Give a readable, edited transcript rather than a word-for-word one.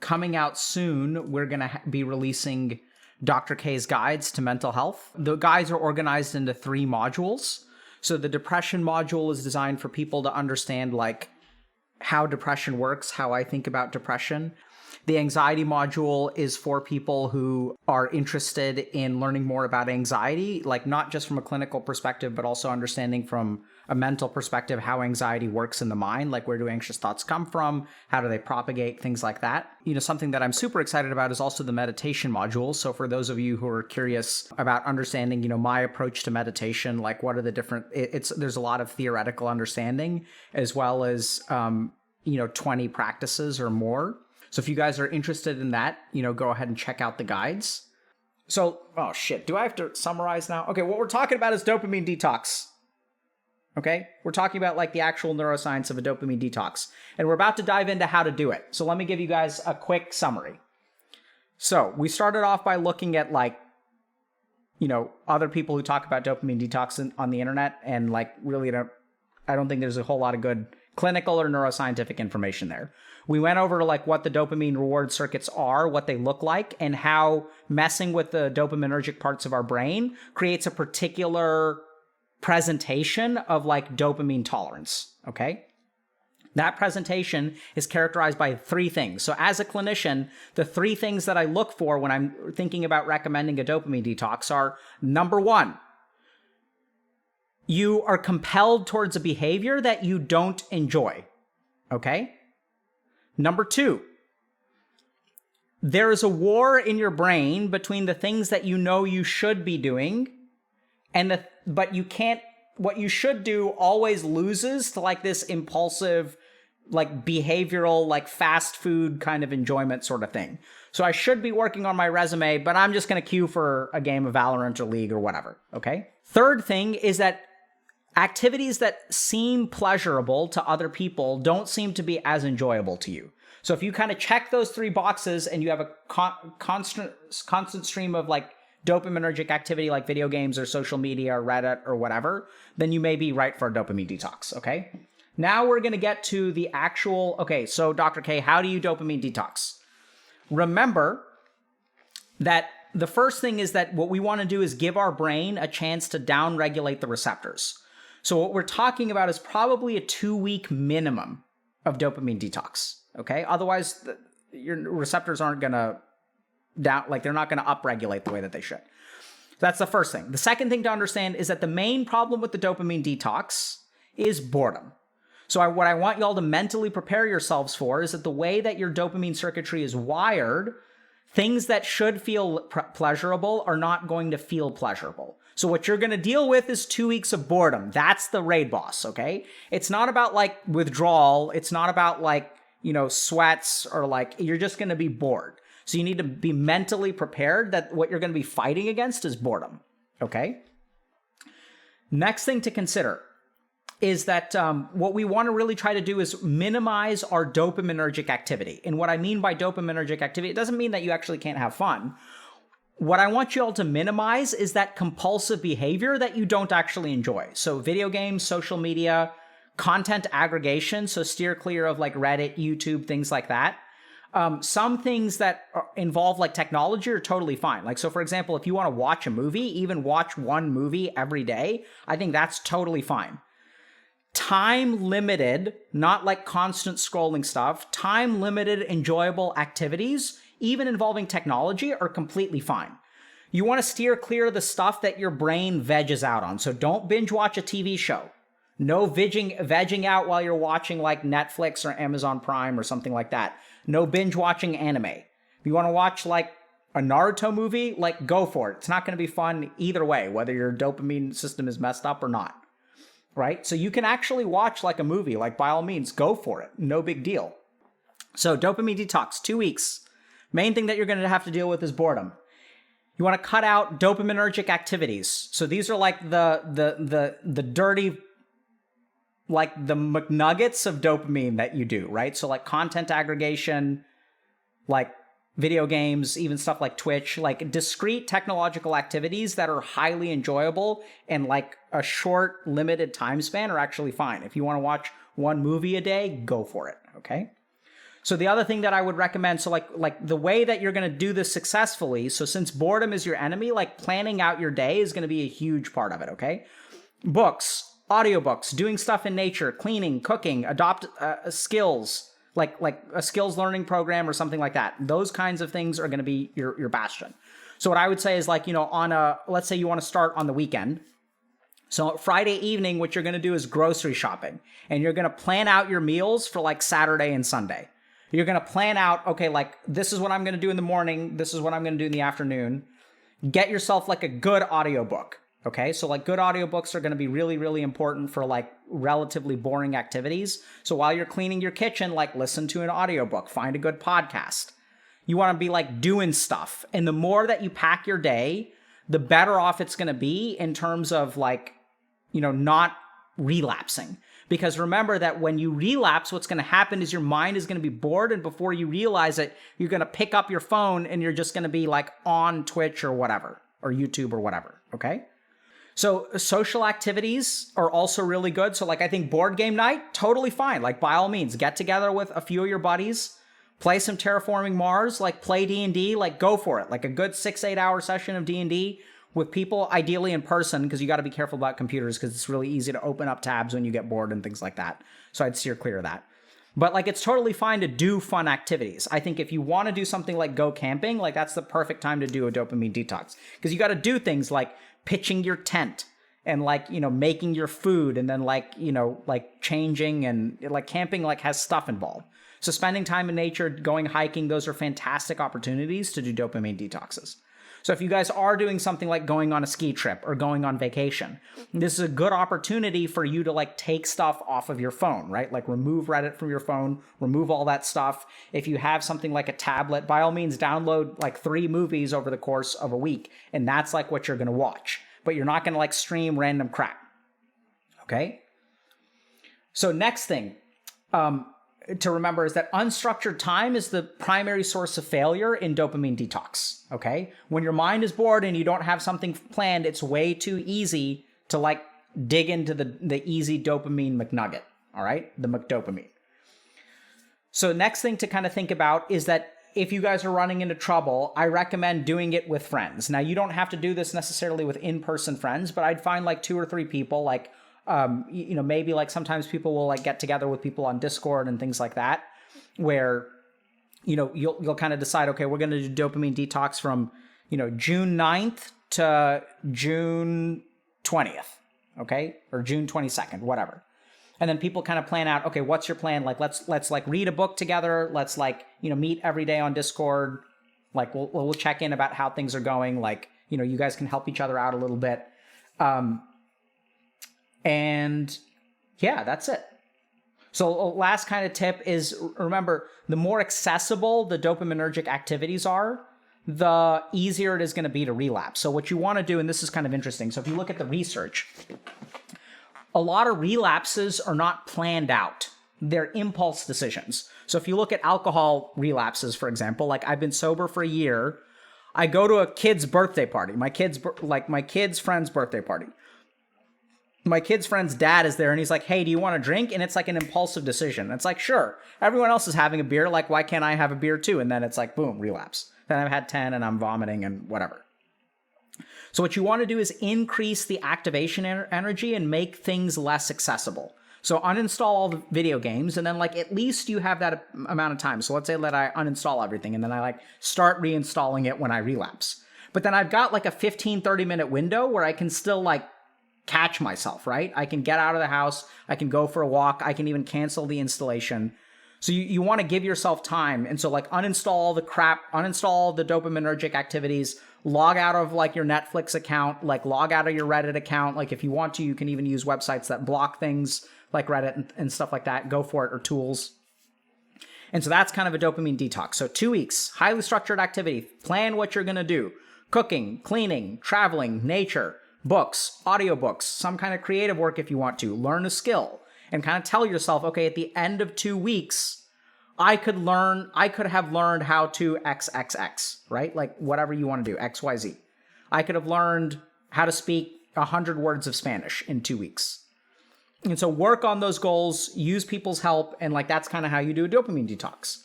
coming out soon, we're going to be releasing Dr. K's guides to mental health. The guides are organized into 3 modules. So the depression module is designed for people to understand like how depression works, how I think about depression. The anxiety module is for people who are interested in learning more about anxiety, like not just from a clinical perspective, but also understanding from a mental perspective how anxiety works in the mind, like where do anxious thoughts come from, how do they propagate, things like that. Something that I'm super excited about is also the meditation module. So for those of you who are curious about understanding, my approach to meditation, like what are the different, there's a lot of theoretical understanding as well as, 20 practices or more. So if you guys are interested in that, go ahead and check out the guides. So, oh shit, do I have to summarize now? Okay, what we're talking about is dopamine detox. Okay, we're talking about like the actual neuroscience of a dopamine detox. And we're about to dive into how to do it. So let me give you guys a quick summary. So we started off by looking at like, other people who talk about dopamine detox on the internet. And like really, I don't think there's a whole lot of good clinical or neuroscientific information there. We went over to like what the dopamine reward circuits are, what they look like, and how messing with the dopaminergic parts of our brain creates a particular presentation of like dopamine tolerance, okay? That presentation is characterized by 3 things. So as a clinician, the 3 things that I look for when I'm thinking about recommending a dopamine detox are, number 1, you are compelled towards a behavior that you don't enjoy, okay? Number 2, there is a war in your brain between the things that you should be doing but you can't, what you should do always loses to like this impulsive, like behavioral, like fast food kind of enjoyment sort of thing. So I should be working on my resume, but I'm just going to queue for a game of Valorant or League or whatever, okay? Third thing is that activities that seem pleasurable to other people don't seem to be as enjoyable to you. So if you kind of check those 3 boxes and you have a constant stream of like dopaminergic activity like video games or social media or Reddit or whatever, then you may be right for a dopamine detox, okay? Now we're going to get to the actual, okay, so Dr. K, how do you dopamine detox? Remember that the first thing is that what we want to do is give our brain a chance to downregulate the receptors. So what we're talking about is probably a 2-week minimum of dopamine detox, okay? Otherwise, your receptors aren't going to they're not going to upregulate the way that they should. That's the first thing. The second thing to understand is that the main problem with the dopamine detox is boredom. So what I want y'all to mentally prepare yourselves for is that the way that your dopamine circuitry is wired, things that should feel pleasurable are not going to feel pleasurable. So what you're going to deal with is 2 weeks of boredom. That's the raid boss, okay? It's not about like withdrawal. It's not about like, sweats or like, you're just going to be bored. So you need to be mentally prepared that what you're going to be fighting against is boredom, okay? Next thing to consider is that what we want to really try to do is minimize our dopaminergic activity. And what I mean by dopaminergic activity, it doesn't mean that you actually can't have fun. What I want you all to minimize is that compulsive behavior that you don't actually enjoy. So video games, social media, content aggregation, so steer clear of like Reddit, YouTube, things like that. Some things that involve like technology are totally fine. Like, so for example, if you want to watch a movie, even watch 1 movie every day, I think that's totally fine. Time limited, not like constant scrolling stuff, time limited enjoyable activities, even involving technology, are completely fine. You want to steer clear of the stuff that your brain veges out on. So don't binge watch a TV show. No vegging out while you're watching like Netflix or Amazon Prime or something like that. No binge watching anime. If you want to watch like a Naruto movie, like go for it. It's not going to be fun either way, whether your dopamine system is messed up or not. Right? So you can actually watch like a movie, like by all means, go for it. No big deal. So dopamine detox, 2 weeks. Main thing that you're going to have to deal with is boredom. You want to cut out dopaminergic activities. So these are like the dirty, like the McNuggets of dopamine that you do, right? So like content aggregation, like video games, even stuff like Twitch, like discrete technological activities that are highly enjoyable and like a short, limited time span are actually fine. If you want to watch 1 movie a day, go for it, okay? So the other thing that I would recommend, so like the way that you're going to do this successfully, so since boredom is your enemy, like planning out your day is going to be a huge part of it, okay? Books, audiobooks, doing stuff in nature, cleaning, cooking, adopt skills, like a skills learning program or something like that. Those kinds of things are going to be your bastion. So what I would say is like, let's say you want to start on the weekend. So Friday evening, what you're going to do is grocery shopping, and you're going to plan out your meals for like Saturday and Sunday. You're going to plan out, okay, like this is what I'm going to do in the morning. This is what I'm going to do in the afternoon. Get yourself like a good audiobook. Okay. So like good audiobooks are going to be really, really important for like relatively boring activities. So while you're cleaning your kitchen, like listen to an audiobook, find a good podcast. You want to be like doing stuff. And the more that you pack your day, the better off it's going to be in terms of like, not relapsing. Because remember that when you relapse, what's going to happen is your mind is going to be bored. And before you realize it, you're going to pick up your phone and you're just going to be like on Twitch or whatever, or YouTube or whatever. Okay. So social activities are also really good. So like, I think board game night, totally fine. Like by all means, get together with a few of your buddies, play some Terraforming Mars, like play D&D, like go for it. Like a good 6-8 hour session of D&D with people, ideally in person, because you got to be careful about computers because it's really easy to open up tabs when you get bored and things like that. So I'd steer clear of that. But like, it's totally fine to do fun activities. I think if you want to do something like go camping, like that's the perfect time to do a dopamine detox, because you got to do things like pitching your tent and like, making your food, and then like, like changing, and like camping like has stuff involved. So spending time in nature, going hiking, those are fantastic opportunities to do dopamine detoxes. So if you guys are doing something like going on a ski trip or going on vacation, this is a good opportunity for you to like take stuff off of your phone, right? Like remove Reddit from your phone, remove all that stuff. If you have something like a tablet, by all means, download like 3 movies over the course of a week. And that's like what you're going to watch, but you're not going to like stream random crap. Okay. So next thing, to remember is that unstructured time is the primary source of failure in dopamine detox, okay? When your mind is bored and you don't have something planned, it's way too easy to like dig into the easy dopamine McNugget, all right? The McDopamine. So next thing to kind of think about is that if you guys are running into trouble, I recommend doing it with friends. Now, you don't have to do this necessarily with in-person friends, but I'd find like 2 or 3 people, like maybe like sometimes people will like get together with people on Discord and things like that, where, you'll kind of decide, okay, we're going to do dopamine detox from, June 9th to June 20th. Okay. Or June 22nd, whatever. And then people kind of plan out, okay, what's your plan? Like, let's like read a book together. Let's like, meet every day on Discord. Like we'll check in about how things are going. Like, you guys can help each other out a little bit. And yeah, that's it. So last kind of tip is, remember, the more accessible the dopaminergic activities are, the easier it is going to be to relapse. So what you want to do, and this is kind of interesting. So if you look at the research, a lot of relapses are not planned out. They're impulse decisions. So if you look at alcohol relapses, for example, like I've been sober for a year. I go to a kid's birthday party, my kid's friend's birthday party. My kid's friend's dad is there and he's like, hey, do you want a drink? And it's like an impulsive decision. It's like, sure, everyone else is having a beer. Like, why can't I have a beer too? And then it's like, boom, relapse. Then I've had 10 and I'm vomiting and whatever. So what you want to do is increase the activation energy and make things less accessible. So uninstall all the video games, and then like at least you have that amount of time. So let's say that I uninstall everything and then I like start reinstalling it when I relapse. But then I've got like a 15-30 minute window where I can still like catch myself, right? I can get out of the house. I can go for a walk. I can even cancel the installation. So you want to give yourself time. And so like uninstall all the crap, uninstall the dopaminergic activities, log out of like your Netflix account, like log out of your Reddit account. Like if you want to, you can even use websites that block things like Reddit and stuff like that. Go for it, or tools. And so that's kind of a dopamine detox. So 2 weeks, highly structured activity. Plan what you're going to do. Cooking, cleaning, traveling, nature, books, audiobooks, some kind of creative work if you want to. Learn a skill and kind of tell yourself, okay, at the end of 2 weeks, I could have learned how to XXX, right? Like whatever you want to do, XYZ. I could have learned how to speak 100 words of Spanish in 2 weeks. And so work on those goals, use people's help, and like that's kind of how you do a dopamine detox.